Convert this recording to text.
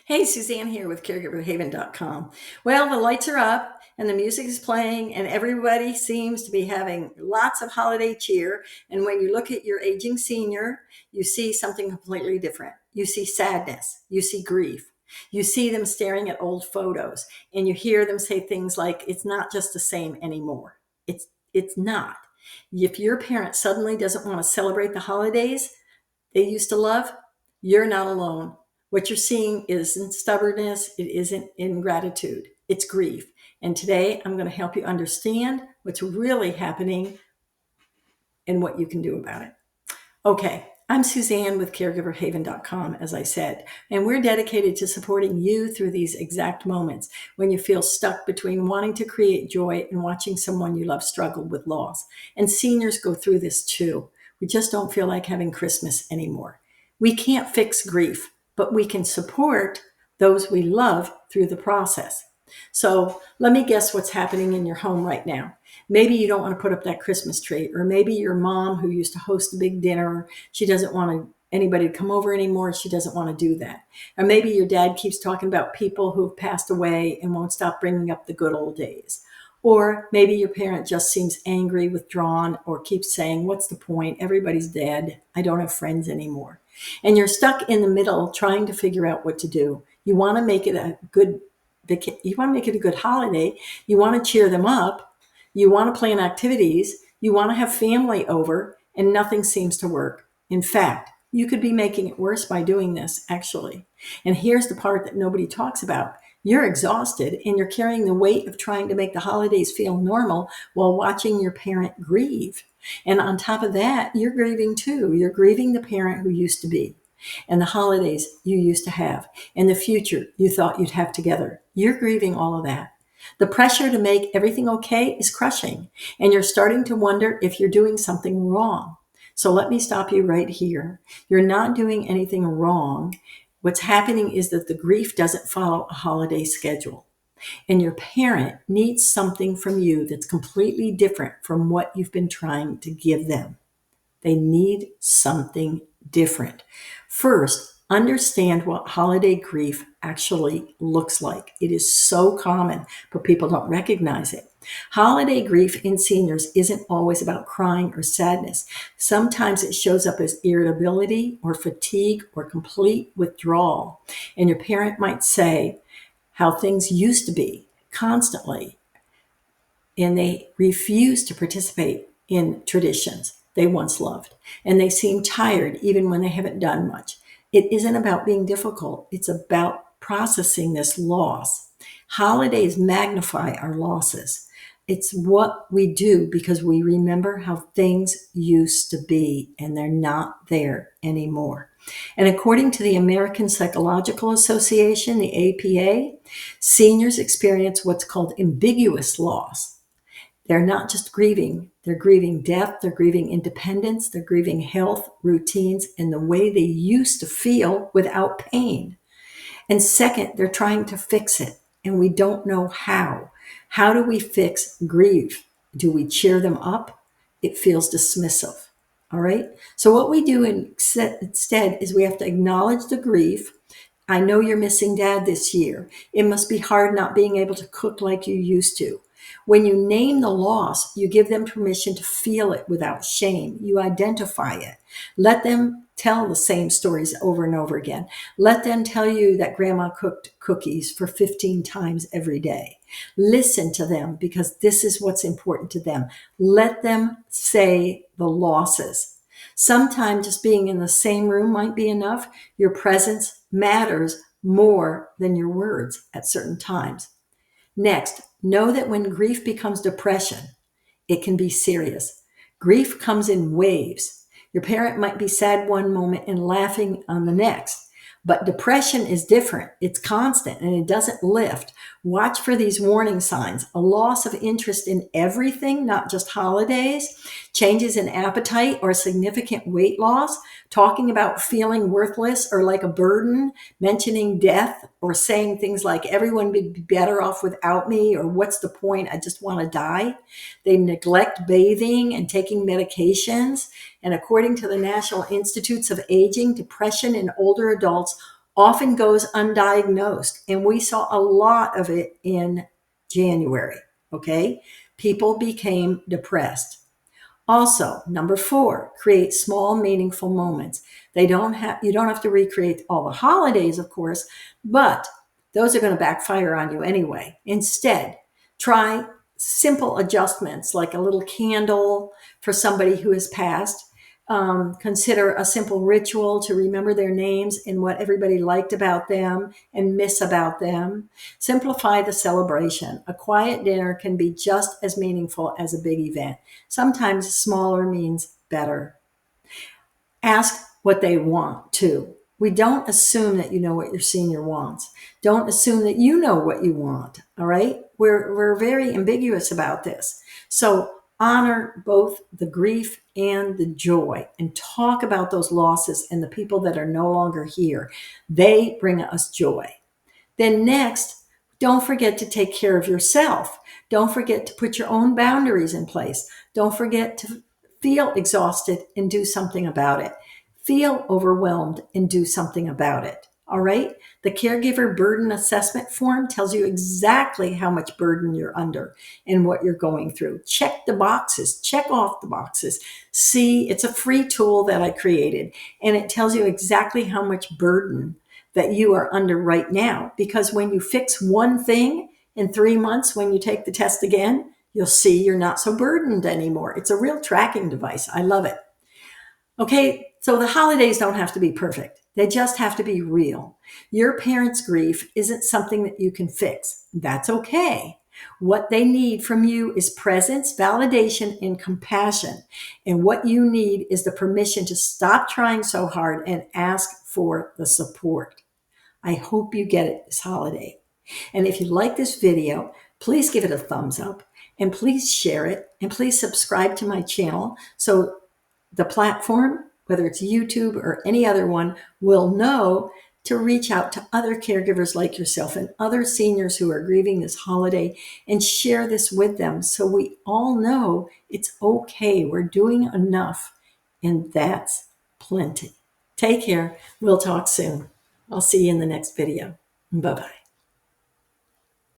Hey, Suzanne here with caregiverhaven.com. Well, the lights are up and the music is playing, and everybody seems to be having lots of holiday cheer. And when you look at your aging senior, you see something completely different. You see sadness, you see grief, you see them staring at old photos, and you hear them say things like, "It's not just the same anymore." It's not. If your parent suddenly doesn't want to celebrate the holidays they used to love, you're not alone. What you're seeing isn't stubbornness, it isn't ingratitude, it's grief. And today I'm going to help you understand what's really happening and what you can do about it. Okay, I'm Suzanne with caregiverhaven.com, as I said, and we're dedicated to supporting you through these exact moments when you feel stuck between wanting to create joy and watching someone you love struggle with loss. And seniors go through this too. We just don't feel like having Christmas anymore. We can't fix grief, but we can support those we love through the process. So let me guess what's happening in your home right now. Maybe you don't want to put up that Christmas tree, or maybe your mom who used to host a big dinner, she doesn't want anybody to come over anymore. She doesn't want to do that. Or maybe your dad keeps talking about people who've passed away and won't stop bringing up the good old days. Or maybe your parent just seems angry, withdrawn, or keeps saying, "What's the point? Everybody's dead. I don't have friends anymore." And you're stuck in the middle trying to figure out what to do. You want to make it a good holiday. You want to cheer them up. You want to plan activities. You want to have family over, and nothing seems to work. In fact, you could be making it worse by doing this, actually. And here's the part that nobody talks about. You're exhausted and you're carrying the weight of trying to make the holidays feel normal while watching your parent grieve. And on top of that, you're grieving too. You're grieving the parent who used to be, and the holidays you used to have, and the future you thought you'd have together. You're grieving all of that. The pressure to make everything okay is crushing, and you're starting to wonder if you're doing something wrong. So let me stop you right here. You're not doing anything wrong. What's happening is that the grief doesn't follow a holiday schedule, and your parent needs something from you that's completely different from what you've been trying to give them. They need something different. First, understand what holiday grief actually looks like. It is so common, but people don't recognize it. Holiday grief in seniors isn't always about crying or sadness. Sometimes it shows up as irritability or fatigue or complete withdrawal. And your parent might say how things used to be constantly, and they refuse to participate in traditions they once loved. And they seem tired even when they haven't done much. It isn't about being difficult, it's about processing this loss. Holidays magnify our losses. It's what we do because we remember how things used to be and they're not there anymore. And according to the American Psychological Association, the APA, seniors experience what's called ambiguous loss. They're not just grieving, they're grieving death, they're grieving independence, they're grieving health, routines, and the way they used to feel without pain. And second, they're trying to fix it, and we don't know how. How do we fix grief? Do we cheer them up? It feels dismissive. All right. So, what we do instead is we have to acknowledge the grief. I know you're missing dad this year. It must be hard not being able to cook like you used to. When you name the loss, you give them permission to feel it without shame. You identify it. Let them tell the same stories over and over again. Let them tell you that grandma cooked cookies for 15 times every day. Listen to them because this is what's important to them. Let them say the losses. Sometimes just being in the same room might be enough. Your presence matters more than your words at certain times. Next, know that when grief becomes depression, it can be serious. Grief comes in waves. Your parent might be sad one moment and laughing on the next. But depression is different. It's constant and it doesn't lift. Watch for these warning signs: a loss of interest in everything, not just holidays, changes in appetite or significant weight loss, talking about feeling worthless or like a burden, mentioning death or saying things like everyone would be better off without me, or what's the point? I just want to die. They neglect bathing and taking medications. And according to the National Institutes of Aging, depression in older adults often goes undiagnosed. And we saw a lot of it in January. Okay. People became depressed. Also, number 4, create small, meaningful moments. You don't have to recreate all the holidays, of course, but those are going to backfire on you anyway. Instead, try simple adjustments like a little candle for somebody who has passed. Consider a simple ritual to remember their names and what everybody liked about them and miss about them. Simplify the celebration. A quiet dinner can be just as meaningful as a big event. Sometimes smaller means better. Ask what they want too. We don't assume that you know what your senior wants. Don't assume that you know what you want. All right. We're very ambiguous about this. So honor both the grief and the joy and talk about those losses and the people that are no longer here. They bring us joy. Then next, don't forget to take care of yourself. Don't forget to put your own boundaries in place. Don't forget to feel exhausted and do something about it. Feel overwhelmed and do something about it. All right. The caregiver burden assessment form tells you exactly how much burden you're under and what you're going through. Check the boxes, check off the boxes. See, it's a free tool that I created, and it tells you exactly how much burden that you are under right now. Because when you fix one thing in 3 months, when you take the test again, you'll see you're not so burdened anymore. It's a real tracking device. I love it. Okay, so the holidays don't have to be perfect. They just have to be real. Your parents' grief isn't something that you can fix. That's okay. What they need from you is presence, validation, and compassion. And what you need is the permission to stop trying so hard and ask for the support. I hope you get it this holiday. And if you like this video, please give it a thumbs up and please share it and please subscribe to my channel so the platform, whether it's YouTube or any other one, will know to reach out to other caregivers like yourself and other seniors who are grieving this holiday and share this with them so we all know it's okay. We're doing enough, and that's plenty. Take care. We'll talk soon. I'll see you in the next video. Bye-bye.